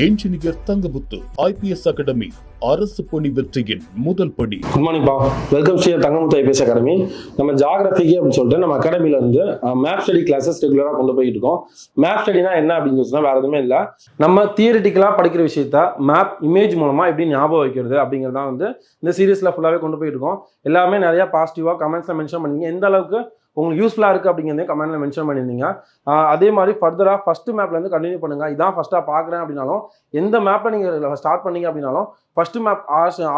Engineer Thangamuthu IPS academy அரசு பணி வெற்றியின் முதல் படி. குட் மார்னிங் பா, welcome Sri Thangamuthu IPS academy. நம்ம ஜாகிரபிக்கு அப்படின்னு சொல்லிட்டு நம்ம அகாடமில இருந்து மேப் ஸ்டடி கிளாஸஸ் ரெகுலராக கொண்டு போயிட்டு இருக்கோம். மேப் ஸ்டடினா என்ன அப்படின்னு சொன்னா வேற எதுவுமே இல்லை, நம்ம தியரிட்டிக்கலா படிக்கிற விஷயத்த மேப் இமேஜ் மூலமா எப்படி ஞாபகம் வைக்கிறது அப்படிங்கிறதான் இந்த சீரீஸ்ல ஃபுல்லாவே கொண்டு போயிட்டு இருக்கோம். எல்லாமே நிறைய பாசிட்டிவா கமெண்ட்ஸ்ல மென்ஷன் பண்ணீங்க, எந்த அளவுக்கு உங்களுக்கு யூஸ்ஃபுல்லாக இருக்குது அப்படிங்கிறதே கமெண்ட்ல மென்ஷன் பண்ணியிருந்தீங்க. அதே மாதிரி ஃபர்தராக ஃபர்ஸ்ட் மேப்லேருந்து கண்டினியூ பண்ணுங்கள். இதான் ஃபஸ்ட்டாக பார்க்குறேன் அப்படின்னாலும், எந்த மேப்பை நீங்கள் ஸ்டார்ட் பண்ணீங்க அப்படின்னாலும் ஃபர்ஸ்ட் மேப்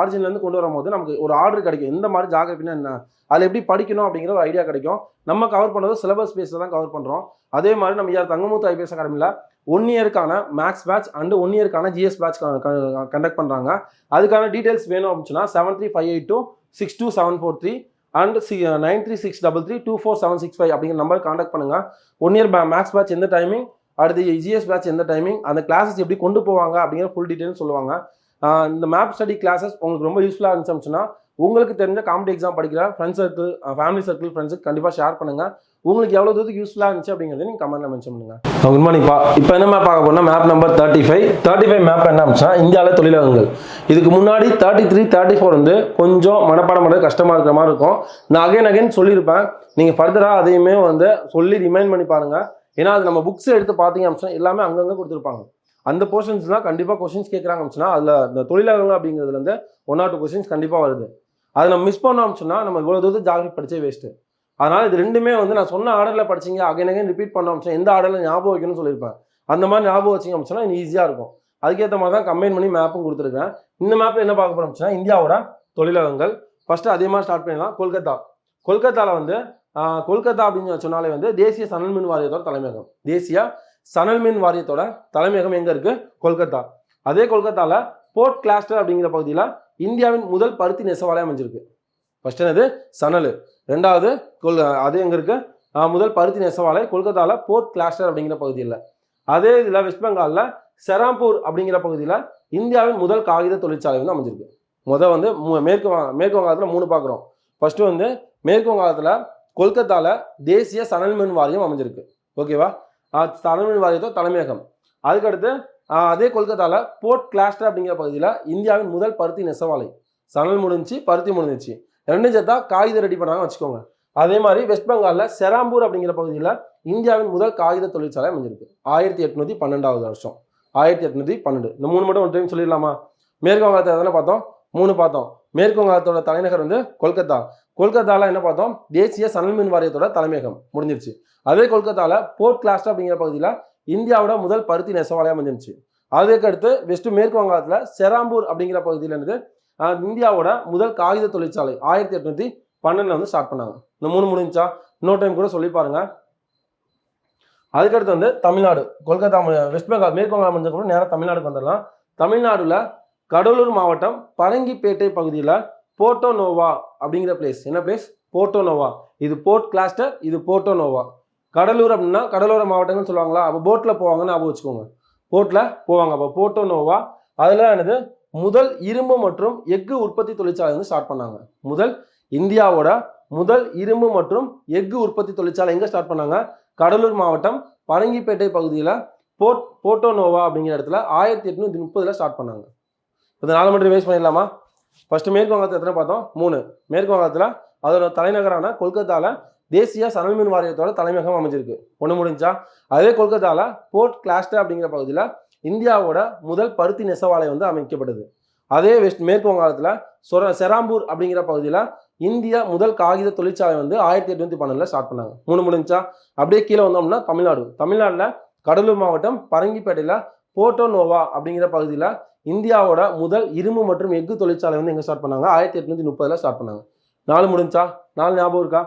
ஆரிஜின்லேருந்து கொண்டு வரும்போது நமக்கு ஒரு ஆர்டர் கிடைக்கும். எந்த மாதிரி ஜாகிரபினா என்ன, அதில் எப்படி படிக்கணும் அப்படிங்கிற ஒரு ஐடியா கிடைக்கும். நம்ம கவர் பண்ணுறது சிலபஸ் பேஸில் தான் கவர் பண்ணுறோம். அதே மாதிரி நம்ம தங்கமுத்து ஐபிஎஸ் அகாடமியில் 1 இயருக்கான மேக்ஸ் பேட்ச் அண்ட் 1 இயருக்கான ஜிஎஸ் பேட்ச் கண்டக்ட் பண்ணுறாங்க. அதுக்கான டீட்டெயில்ஸ் வேணும் அப்படின்னா 7358262743 அண்ட் 9363324765 அப்படிங்கிற நம்பர் கான்டாக்ட் பண்ணுங்க. 1 இயர் மேக்ஸ் பேட்ச் எந்த டைமிங், அடுத்து ஜிஎஸ் பேட்ச் எந்த டைமிங், அந்த கிளாஸஸ் எப்படி கொண்டு போவாங்க அப்படிங்கிற ஃபுல் டீட்டெயில் சொல்லுவாங்க. இந்த மேப் ஸ்டடி கிளாஸஸ் உங்களுக்கு ரொம்ப யூஸ்ஃபுல்லாக இருந்துச்சுன்னா உங்களுக்கு தெரிஞ்ச காம்படி எக்ஸாம் படிக்கிற ஃப்ரெண்ட்ஸ் சர்க்கிள், ஃபேமிலி சர்க்கிள், ஃப்ரெண்ட்ஸுக்கு கண்டிப்பாக ஷேர் பண்ணுங்க. உங்களுக்கு எவ்வளோ தூரத்துக்கு யூஸ்ஃபுல்லாக இருந்துச்சு அப்படிங்கிறத நீங்கள் கமெண்ட்ல மென்ஷன் பண்ணுங்க. குட் மார்னிங் பா, இப்போ என்ன மேப் பார்க்க போனால் மேப் நம்பர் 35 மேப் என்ன அப்படின்னா இந்தியாவில் தொழிலகங்கள். இதுக்கு முன்னாடி 33, 34 கொஞ்சம் மனப்பாடம் பண்ணுறது கஷ்டமாக இருக்கிற மாதிரி இருக்கும். நான் அகைன் சொல்லியிருப்பேன், நீங்கள் ஃபர்தராக அதையுமே சொல்லி ரிமைண்ட் பண்ணி பாருங்க. ஏன்னா அது நம்ம புக்ஸ் எடுத்து பார்த்தீங்க அப்படின்னா எல்லாமே அங்கங்கே கொடுத்துருப்பாங்க. அந்த போர்ஷன்ஸ்லாம் கண்டிப்பாக கொஸ்டின்ஸ் கேட்குறாங்க அப்படின்னா அதில் இந்த தொழிலகங்கள் அப்படிங்கிறதுலேருந்து 1 or 2 கொஸ்டின்ஸ் கண்டிப்பாக வருது. அதை நம்ம மிஸ் பண்ணோம் அப்படின்னா நம்ம இவ்வளோ தூரத்துக்கு ஜாகிரபி படிச்சே வேஸ்ட்டு. அதனால் இது ரெண்டுமே நான் சொன்ன ஆர்டரில் படிச்சிங்க, அகைன் ரிப்பீட் பண்ணோம் அப்படின்னா எந்த ஆர்டரில் ஞாபகம் வைக்கணும்னு சொல்லியிருப்பேன். அந்த மாதிரி ஞாபகம் வச்சிங்க அப்படின்னா இது ஈஸியாக இருக்கும். அதுக்கேற்ற மாதிரி தான் கம்பைன் பண்ணி மேப்பும் கொடுத்துருக்கேன். இந்த மேப்பில் என்ன பார்க்க போகிறோம் அப்படின்னா இந்தியாவோட தொழிலகங்கள். ஃபஸ்ட்டு அதே மாதிரி ஸ்டார்ட் பண்ணிடலாம். கொல்கத்தாவில் கொல்கத்தா அப்படின்னு சொன்னாலே தேசிய சணல் மின் வாரியத்தோட தலைமையகம். தேசிய சணல் மின் வாரியத்தோட தலைமையகம் எங்கே இருக்குது? கொல்கத்தா. அதே கொல்கத்தாவில் போர்ட் கிளாஸ்டர் அப்படிங்கிற பகுதியில் இந்தியாவின் முதல் பருத்தி நெசவாலயம் அமைஞ்சிருக்கு. ஃபர்ஸ்ட் என்னது? சணல். ரெண்டாவது அது எங்கே இருக்குது? முதல் பருத்தி நெசவாலை கொல்கத்தாவில் போர்ட் கிளாஸ்டர் அப்படிங்கிற பகுதியில். அதே இதில் வெஸ்ட் பெங்காலில் செராம்பூர் அப்படிங்கிற பகுதியில் இந்தியாவின் முதல் காகித தொழிற்சாலை அமைஞ்சிருக்கு. மேற்கு வங்காளத்தில் 3 பார்க்குறோம். ஃபர்ஸ்ட் மேற்கு வங்காளத்தில் கொல்கத்தாவில் தேசிய சணல் மின் வாரியம் அமைஞ்சிருக்கு. ஓகேவா? சணல் மின் வாரியத்தோட தலைமையகம். அதுக்கடுத்து அதே கொல்கத்தாவில் போர்ட் கிளாஸ்டர் அப்படிங்கிற பகுதியில் இந்தியாவின் முதல் பருத்தி நெசவாலை. சணல் முடிஞ்சு, பருத்தி முடிஞ்சிச்சு, 2 சேர்த்தா காகிதம் ரெடி பண்ணாங்க வச்சுக்கோங்க. அதே மாதிரி வெஸ்ட் பெங்காலில் செராம்பூர் அப்படிங்கிற பகுதியில் இந்தியாவின் முதல் காகித தொழிற்சாலை அமைஞ்சிருக்கு 1812 வருஷம். 1812. இந்த 3 மட்டும் ஒரு டைம் சொல்லிடலாமா? மேற்கு வங்காளத்தை எதனா பார்த்தோம்? 3 பார்த்தோம். மேற்கு வங்காளத்தோட தலைநகர் கொல்கத்தா. கொல்கத்தாவில் என்ன பார்த்தோம்? தேசிய சணல் மின் வாரியத்தோட தலைமையகம் முடிஞ்சிருச்சு. அதே கொல்கத்தாவில் போர்ட் கிளாஸ்டர் அப்படிங்கிற பகுதியில் இந்தியாவோட முதல் பருத்தி நெசவாலயம் அமைஞ்சிருச்சு. அதுக்கடுத்து மேற்கு வங்காளத்தில் செராம்பூர் அப்படிங்கிற பகுதியில் இந்தியாவோட முதல் காகித தொழிற்சாலை 1812 ஸ்டார்ட் பண்ணாங்க. இந்த 3 முடிஞ்சா இன்னொரு டைம் கூட சொல்லி பாருங்க. அதுக்கடுத்து தமிழ்நாடு. கொல்கத்தா வெஸ்ட் பெங்கால் மேற்கு வங்காளம் முடிஞ்ச கூட நேரம் தமிழ்நாடுக்கு வந்துடலாம். தமிழ்நாடுல கடலூர் மாவட்டம் பரங்கிப்பேட்டை பகுதியில் போர்ட்டோ நோவா அப்படிங்கிற பிளேஸ். என்ன பிளேஸ்? போர்ட்டோ நோவா. இது போர்ட் கிளாஸ்டர், இது போர்ட்டோ நோவா. கடலூர் அப்படின்னா கடலோர மாவட்டங்கள்னு சொல்லுவாங்களா, அப்போ போட்டில் போவாங்கன்னு ஞாபகம் வச்சுக்கோங்க. போட்டில் போவாங்க. அப்போ போர்ட்டோ நோவா. அதில் முதல் இரும்பு மற்றும் எஃகு உற்பத்தி தொழிற்சாலை ஸ்டார்ட் பண்ணாங்க. இந்தியாவோட முதல் இரும்பு மற்றும் எஃகு உற்பத்தி தொழிற்சாலை எங்கே ஸ்டார்ட் பண்ணாங்க? கடலூர் மாவட்டம் பரங்கிப்பேட்டை பகுதியில் போர்ட்டோ நோவா அப்படிங்கிற இடத்துல 1830 ஸ்டார்ட் பண்ணாங்க. இப்போ 4 மட்டும் வேஸ்ட் பண்ணிடலாமா? ஃபர்ஸ்ட் மேற்கு வங்காளத்தில் எத்தனை பார்த்தோம்? 3. மேற்கு வங்காளத்தில் அதோட தலைநகரான கொல்கத்தாவில் தேசிய சணல் மின் வாரியத்தோட தலைமையகம் அமைஞ்சிருக்கு. 1 முடிஞ்சா. அதே கொல்கத்தாவில் போர்ட் கிளாஸ்டர் அப்படிங்கிற பகுதியில் இந்தியாவோட முதல் பருத்தி நெசவாலை அமைக்கப்பட்டது. அதே மேற்கு வங்காளத்தில் செராம்பூர் அப்படிங்கிற பகுதியில் இந்திய முதல் காகித தொழிற்சாலை 1812 ஸ்டார்ட் பண்ணாங்க. 3 முடிஞ்சா. அப்படியே கீழே வந்தோம்னா தமிழ்நாட்டில் கடலூர் மாவட்டம் பரங்கிப்பேட்டையில் போர்ட்டோ நோவா அப்படிங்கிற பகுதியில் இந்தியாவோட முதல் இரும்பு மற்றும் எஃகு தொழிற்சாலை எங்கே ஸ்டார்ட் பண்ணாங்க? 1830 ஸ்டார்ட் பண்ணாங்க. 4 முடிஞ்சா? 4 ஞாபகம் இருக்கா?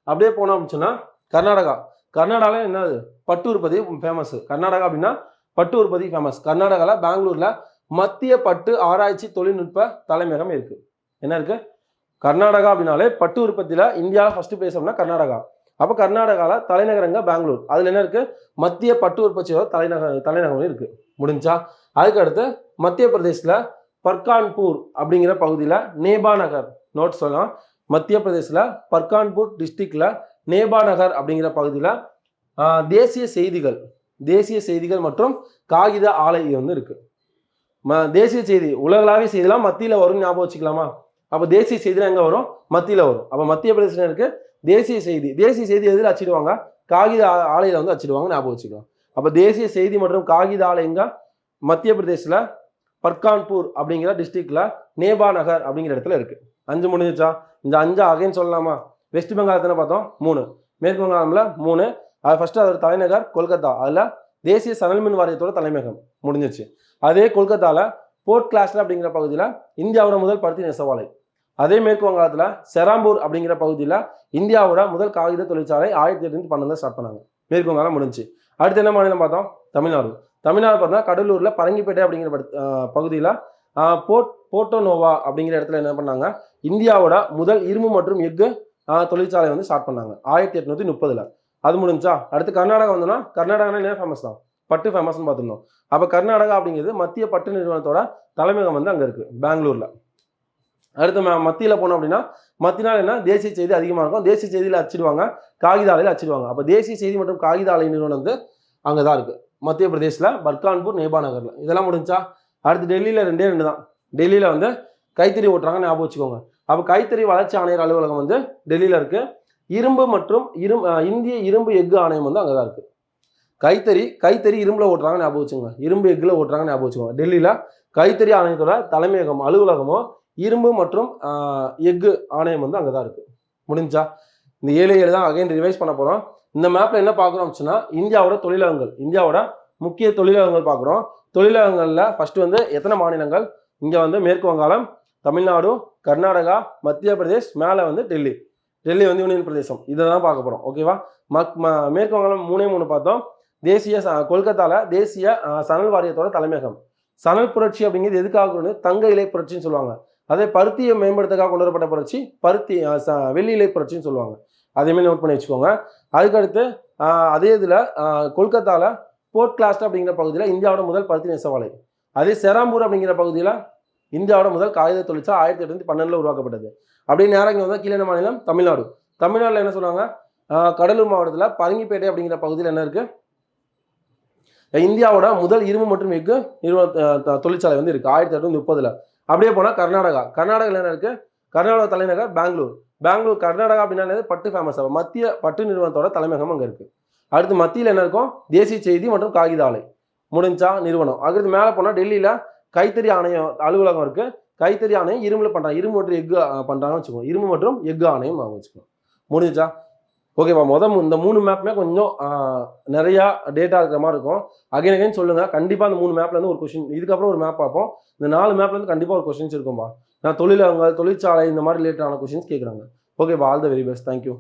அப்படியே போனோம் அப்படின்னா கர்நாடகாவில் என்னது? பட்டு உற்பத்தி ஃபேமஸ். கர்நாடகா அப்படின்னா பட்டு உற்பத்தி ஃபேமஸ். கர்நாடகாவில் பெங்களூரில் மத்திய பட்டு ஆராய்ச்சி தொழில்நுட்ப தலைமையகம் இருக்கு. என்ன இருக்கு? கர்நாடகா அப்படின்னாலே பட்டு உற்பத்தியில் இந்தியாவில் ஃபர்ஸ்ட் பிளேஸ் அப்படின்னா கர்நாடகா. அப்போ கர்நாடகாவில் தலைநகரங்க பெங்களூர். அதில் என்ன இருக்கு? மத்திய பட்டு உற்பத்தியோட தலைநகரம் இருக்கு. முடிஞ்சா. அதுக்கடுத்து மத்திய பிரதேசில் பர்கான்பூர் அப்படிங்கிற பகுதியில் நேபா நகர் நோட் சொல்லலாம். மத்திய பிரதேசில் பர்கான்பூர் டிஸ்ட்ரிக்டில் நேபா நகர் அப்படிங்கிற பகுதியில் தேசிய செய்திகள் மற்றும் காகித ஆலை இருக்கு. தேசிய செய்தி உலகளாவிய செய்திலாம் மத்தியில் வரும், ஞாபகம் வச்சுக்கலாமா? அப்போ தேசிய செய்திலாம் எங்கே வரும்? மத்தியில் வரும். அப்போ மத்திய பிரதேசம் இருக்கு தேசிய செய்தி. தேசிய செய்தி எதில் அச்சிடுவாங்க? காகித ஆலையில் வந்து அச்சிடுவாங்க, ஞாபகம் வச்சுக்கலாம். அப்போ தேசிய செய்தி மற்றும் காகித ஆலை எங்க? மத்திய பிரதேசில் பர்கான்பூர் அப்படிங்கிற டிஸ்ட்ரிக்ட்ல நேபா நகர் அப்படிங்கிற இடத்துல இருக்கு. 5 முடிஞ்சிச்சா? இந்த 5 அகைன் சொல்லலாமா? வெஸ்ட் பெங்கால் எத்தனை பார்த்தோம்? 3. மேற்கு வங்காளம்ல 3. அது ஃபர்ஸ்ட் அதோட தலைநகர் கொல்கத்தா. அதில் தேசிய சணல் மின் வாரியத்தோட தலைமையகம் முடிஞ்சிச்சு. அதே கொல்கத்தால போர்ட் கிளாஸ்ல அப்படிங்கிற பகுதியில் இந்தியாவோட முதல் பருத்தி நெசவாலை. அதே மேற்கு வங்காளத்தில் செராம்பூர் அப்படிங்கிற பகுதியில் இந்தியாவோட முதல் காகித தொழிற்சாலை 1812 ஸ்டார்ட் பண்ணாங்க. மேற்கு வங்காளம் முடிஞ்சு. அடுத்து என்ன மாநிலம் பார்த்தோம்? தமிழ்நாடு. தமிழ்நாடு பார்த்தா கடலூர்ல பரங்கிப்பேட்டை அப்படிங்கிற பகுதியில் போர்ட்டோ நோவா அப்படிங்கிற இடத்துல என்ன பண்ணாங்க? இந்தியாவோட முதல் இரும்பு மற்றும் எஃகு தொழிற்சாலை வந்து ஸ்டார்ட் பண்ணாங்க 1830. அது முடிஞ்சா. அடுத்து கர்நாடகா வந்தோம்னா கர்நாடகானா என்ன ஃபேமஸ் தான்? பட்டு ஃபேமஸ்ன்னு பார்த்துருந்தோம். அப்போ கர்நாடகா அப்படிங்கிறது மத்திய பட்டு நிறுவனத்தோட தலைமையகம் வந்து அங்கே இருக்கு, பெங்களூர்ல. அடுத்து மத்தியில் போனோம் அப்படின்னா மத்தினால் என்ன? தேசிய செய்தி அதிகமாக இருக்கும். தேசிய செய்தியில் அச்சிடுவாங்க, காகித ஆலையில் அச்சிடுவாங்க. அப்போ தேசிய செய்தி மற்றும் காகித ஆலை நிறுவனம் வந்து அங்கே தான் இருக்கு, மத்திய பிரதேசில் பர்கான்பூர் நேபா நகர்ல. இதெல்லாம் முடிஞ்சா. அடுத்து டெல்லியில் 2 தான். டெல்லியில் வந்து கைத்தறி ஓட்டுறாங்க, ஞாபகம் வச்சுக்கோங்க. அப்போ கைத்தறி வளர்ச்சி ஆணையர் அலுவலகம் வந்து டெல்லியில் இருக்கு. இரும்பு மற்றும் இந்திய இரும்பு எஃகு ஆணையம் வந்து அங்கே தான் இருக்கு. கைத்தறி இரும்புல ஓட்டுறாங்க, ஞாபகம் வச்சுக்கோங்க. இரும்பு எஃகுல ஓட்டுறாங்க, ஞாபகம் வச்சுக்கோங்க. டெல்லியில் கைத்தறி ஆணையத்தோட தலைமையகம் அலுவலகமோ இரும்பு மற்றும் எஃகு ஆணையம் வந்து அங்கே தான் இருக்கு. முடிஞ்சா. இந்த 7 தான் அகைன் ரிவைஸ் பண்ண போகிறோம். இந்த மேப்ல என்ன பார்க்குறோம் அப்படின்னா இந்தியாவோட தொழிலகங்கள், இந்தியாவோட முக்கிய தொழிலகங்கள் பார்க்குறோம். தொழிலகங்களில் ஃபர்ஸ்ட் வந்து எத்தனை மாநிலங்கள்? இங்கே வந்து மேற்கு வங்காளம், தமிழ்நாடு, கர்நாடகா, மத்திய பிரதேஷ், மேலே வந்து டெல்லி வந்து யூனியன் பிரதேசம். இதை தான் பார்க்க போகிறோம். ஓகேவா? மேற்கு வங்காளம் 3 பார்த்தோம். கொல்கத்தால தேசிய சணல் வாரியத்தோட தலைமையகம். சணல் புரட்சி அப்படிங்கிறது எதுக்காக? தங்க இலை புரட்சின்னு சொல்லுவாங்க. அதே பருத்தியை மேம்படுத்தக்காக கொண்டு வரப்பட்ட புரட்சி வெள்ளி இலை புரட்சின்னு சொல்லுவாங்க. அதேமாதிரி நோட் பண்ணி வச்சுக்கோங்க. அதுக்கடுத்து அதே இதில் கொல்கத்தால போர்ட் கிளாஸ்ட் அப்படிங்கிற பகுதியில் இந்தியாவோட முதல் பருத்தி நெசவாலை. அதே செராம்பூர் அப்படிங்கிற பகுதியில் இந்தியாவோட முதல் காகித தொழிற்சாலை 1812 உருவாக்கப்பட்டது. அப்படியே நேரம் இங்கே வந்தால் கீழே மாநிலம் தமிழ்நாடு. தமிழ்நாட்டில் என்ன சொல்லுவாங்க? கடலூர் மாவட்டத்தில் பரங்கிப்பேட்டை அப்படிங்கிற பகுதியில் என்ன இருக்கு? இந்தியாவோட முதல் இரும்பு மற்றும் எஃகு தொழிற்சாலை வந்து இருக்கு 1830. அப்படியே போனால் கர்நாடகாவில் என்ன இருக்கு? கர்நாடகா தலைநகர் பெங்களூர். கர்நாடகா அப்படின்னா பட்டு ஃபேமஸ். மத்திய பட்டு நிறுவனத்தோட தலைமையகம் அங்கே இருக்கு. அடுத்து மத்தியில் என்ன இருக்கும்? தேசிய செய்தி மற்றும் காகித ஆலை முடிஞ்சா நிறுவனம். அடுத்து மேலே போனால் டெல்லியில் கைத்தறி ஆணையம் அலுவலகம் இருக்கு. கைத்தறி ஆணையம் இரும்புல பண்றாங்க, இரும்பு மற்றும் எஃகு பண்றாங்கன்னு வச்சுக்கோங்க. இரும்பு மற்றும் எஃகு ஆணையம் வச்சுக்கோங்க. முடிஞ்சா. ஓகேவா? இந்த 3 மேப்மே கொஞ்சம் நிறையா டேட்டா இருக்கிற மாதிரி இருக்கும். அகைன் சொல்லுங்க. கண்டிப்பாக அந்த 3 மேப்ல இருந்து ஒரு கொஸ்டின், இதுக்கப்புறம் ஒரு மேப் பார்ப்போம். இந்த 4 மேப்ல இருந்து கண்டிப்பாக ஒரு கொஸ்டின்ஸ் இருக்கும்பா. நான் தொழிலகங்கள், தொழிற்சாலை இந்த மாதிரி ரிலேட்டடான கொஸ்டின்ஸ் கேட்குறாங்க. ஓகேப்பா, all the very best. Thank you.